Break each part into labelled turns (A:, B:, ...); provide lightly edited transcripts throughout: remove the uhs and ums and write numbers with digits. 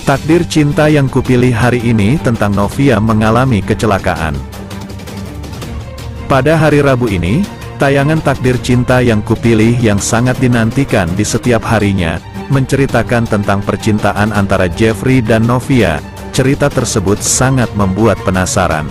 A: Takdir cinta yang kupilih hari ini tentang Novia mengalami kecelakaan. Pada hari Rabu ini, tayangan Takdir Cinta yang Kupilih yang sangat dinantikan di setiap harinya, menceritakan tentang percintaan antara Jeffrey dan Novia. Cerita tersebut sangat membuat penasaran.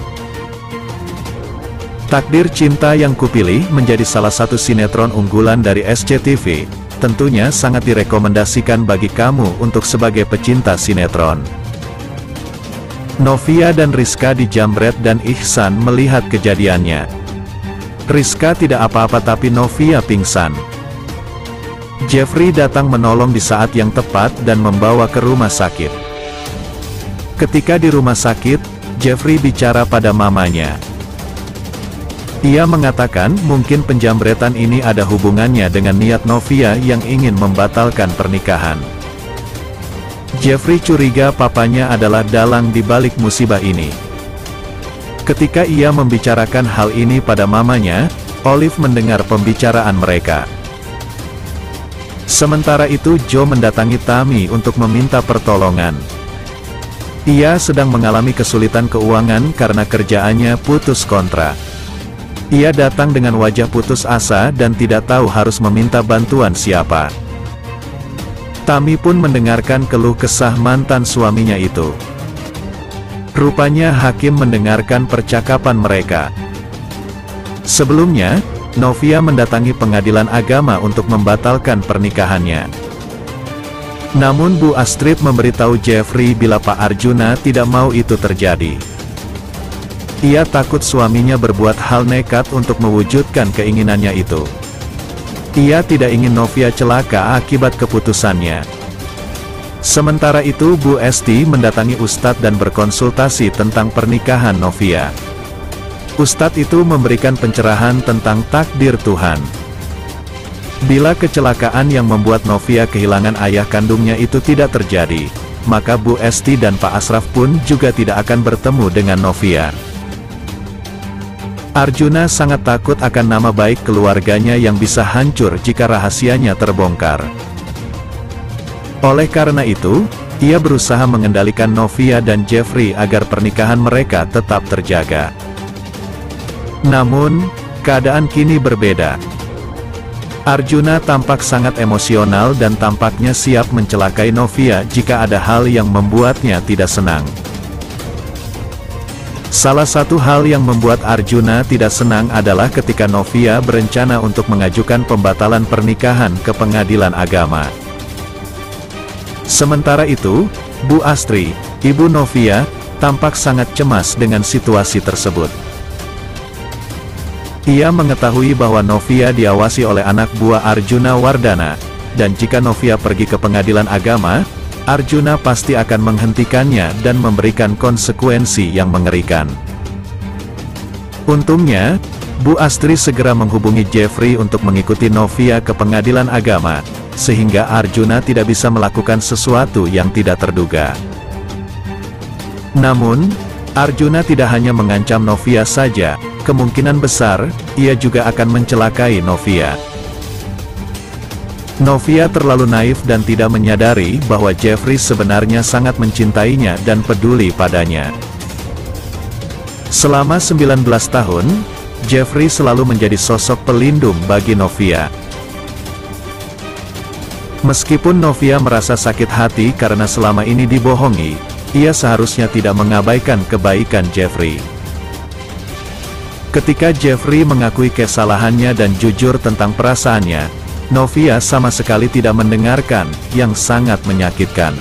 A: Takdir Cinta yang Kupilih menjadi salah satu sinetron unggulan dari SCTV. Tentunya sangat direkomendasikan bagi kamu untuk sebagai pecinta sinetron. Novia dan Rizka dijamret dan Ihsan melihat kejadiannya. Rizka tidak apa-apa tapi Novia pingsan. Jeffrey datang menolong di saat yang tepat dan membawa ke rumah sakit. Ketika di rumah sakit, Jeffrey bicara pada mamanya. Ia mengatakan mungkin penjamretan ini ada hubungannya dengan niat Novia yang ingin membatalkan pernikahan. Jeffrey curiga papanya adalah dalang di balik musibah ini. Ketika ia membicarakan hal ini pada mamanya, Olive mendengar pembicaraan mereka. Sementara itu Joe mendatangi Tammy untuk meminta pertolongan. Ia sedang mengalami kesulitan keuangan karena kerjaannya putus kontrak. Ia datang dengan wajah putus asa dan tidak tahu harus meminta bantuan siapa. Tammy pun mendengarkan keluh kesah mantan suaminya itu. Rupanya hakim mendengarkan percakapan mereka. Sebelumnya, Novia mendatangi pengadilan agama untuk membatalkan pernikahannya. Namun Bu Astrid memberitahu Jeffrey bila Pak Arjuna tidak mau itu terjadi. Ia takut suaminya berbuat hal nekat untuk mewujudkan keinginannya itu. Ia tidak ingin Novia celaka akibat keputusannya. Sementara itu Bu Esti mendatangi Ustadz dan berkonsultasi tentang pernikahan Novia. Ustadz itu memberikan pencerahan tentang takdir Tuhan. Bila kecelakaan yang membuat Novia kehilangan ayah kandungnya itu tidak terjadi, maka Bu Esti dan Pak Asraf pun juga tidak akan bertemu dengan Novia. Arjuna sangat takut akan nama baik keluarganya yang bisa hancur jika rahasianya terbongkar. Oleh karena itu, ia berusaha mengendalikan Novia dan Jeffrey agar pernikahan mereka tetap terjaga. Namun, keadaan kini berbeda. Arjuna tampak sangat emosional dan tampaknya siap mencelakai Novia jika ada hal yang membuatnya tidak senang. Salah satu hal yang membuat Arjuna tidak senang adalah ketika Novia berencana untuk mengajukan pembatalan pernikahan ke pengadilan agama. Sementara itu, Bu Astri, ibu Novia, tampak sangat cemas dengan situasi tersebut. Ia mengetahui bahwa Novia diawasi oleh anak buah Arjuna Wardana, dan jika Novia pergi ke pengadilan agama, Arjuna pasti akan menghentikannya dan memberikan konsekuensi yang mengerikan. Untungnya, Bu Astri segera menghubungi Jeffrey untuk mengikuti Novia ke pengadilan agama, sehingga Arjuna tidak bisa melakukan sesuatu yang tidak terduga. Namun, Arjuna tidak hanya mengancam Novia saja, kemungkinan besar, ia juga akan mencelakai Novia. Novia terlalu naif dan tidak menyadari bahwa Jeffrey sebenarnya sangat mencintainya dan peduli padanya. Selama 19 tahun, Jeffrey selalu menjadi sosok pelindung bagi Novia. Meskipun Novia merasa sakit hati karena selama ini dibohongi, ia seharusnya tidak mengabaikan kebaikan Jeffrey. Ketika Jeffrey mengakui kesalahannya dan jujur tentang perasaannya, Novia sama sekali tidak mendengarkan, yang sangat menyakitkan.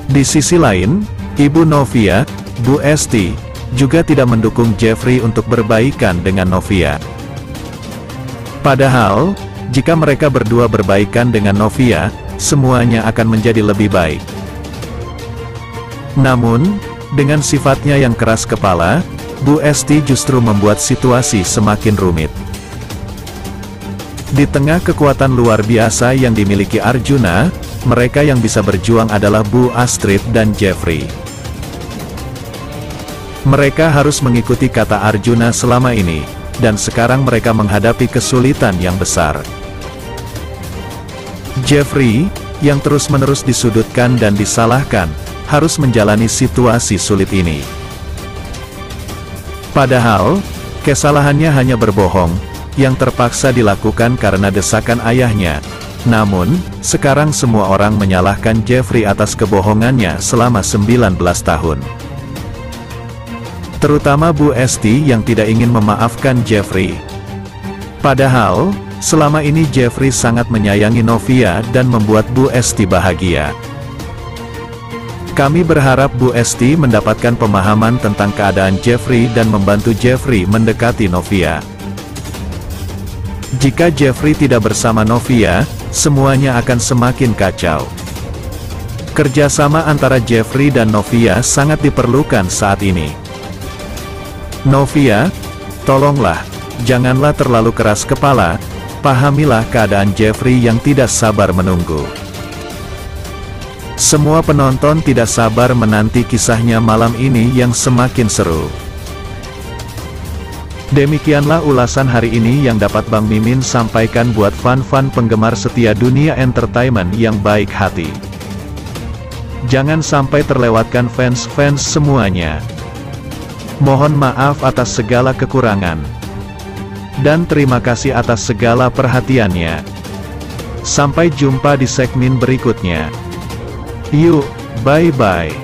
A: Di sisi lain, ibu Novia, Bu Esti, juga tidak mendukung Jeffrey untuk berbaikan dengan Novia. Padahal, jika mereka berdua berbaikan dengan Novia, semuanya akan menjadi lebih baik. Namun, dengan sifatnya yang keras kepala, Bu Esti justru membuat situasi semakin rumit. Di tengah kekuatan luar biasa yang dimiliki Arjuna, mereka yang bisa berjuang adalah Bu Astrid dan Jeffrey. Mereka harus mengikuti kata Arjuna selama ini, dan sekarang mereka menghadapi kesulitan yang besar. Jeffrey, yang terus-menerus disudutkan dan disalahkan, harus menjalani situasi sulit ini. Padahal, kesalahannya hanya berbohong, yang terpaksa dilakukan karena desakan ayahnya. Namun, sekarang semua orang menyalahkan Jeffrey atas kebohongannya selama 19 tahun. Terutama Bu Esti yang tidak ingin memaafkan Jeffrey. Padahal, selama ini Jeffrey sangat menyayangi Novia dan membuat Bu Esti bahagia. Kami berharap Bu Esti mendapatkan pemahaman tentang keadaan Jeffrey dan membantu Jeffrey mendekati Novia. Jika Jeffrey tidak bersama Novia, semuanya akan semakin kacau. Kerjasama antara Jeffrey dan Novia sangat diperlukan saat ini. Novia, tolonglah, janganlah terlalu keras kepala, pahamilah keadaan Jeffrey yang tidak sabar menunggu. Semua penonton tidak sabar menanti kisahnya malam ini yang semakin seru. Demikianlah ulasan hari ini yang dapat Bang Mimin sampaikan buat fan-fan penggemar setia dunia entertainment yang baik hati. Jangan sampai terlewatkan fans-fans semuanya. Mohon maaf atas segala kekurangan. Dan terima kasih atas segala perhatiannya. Sampai jumpa di segmen berikutnya. Yuk, bye-bye.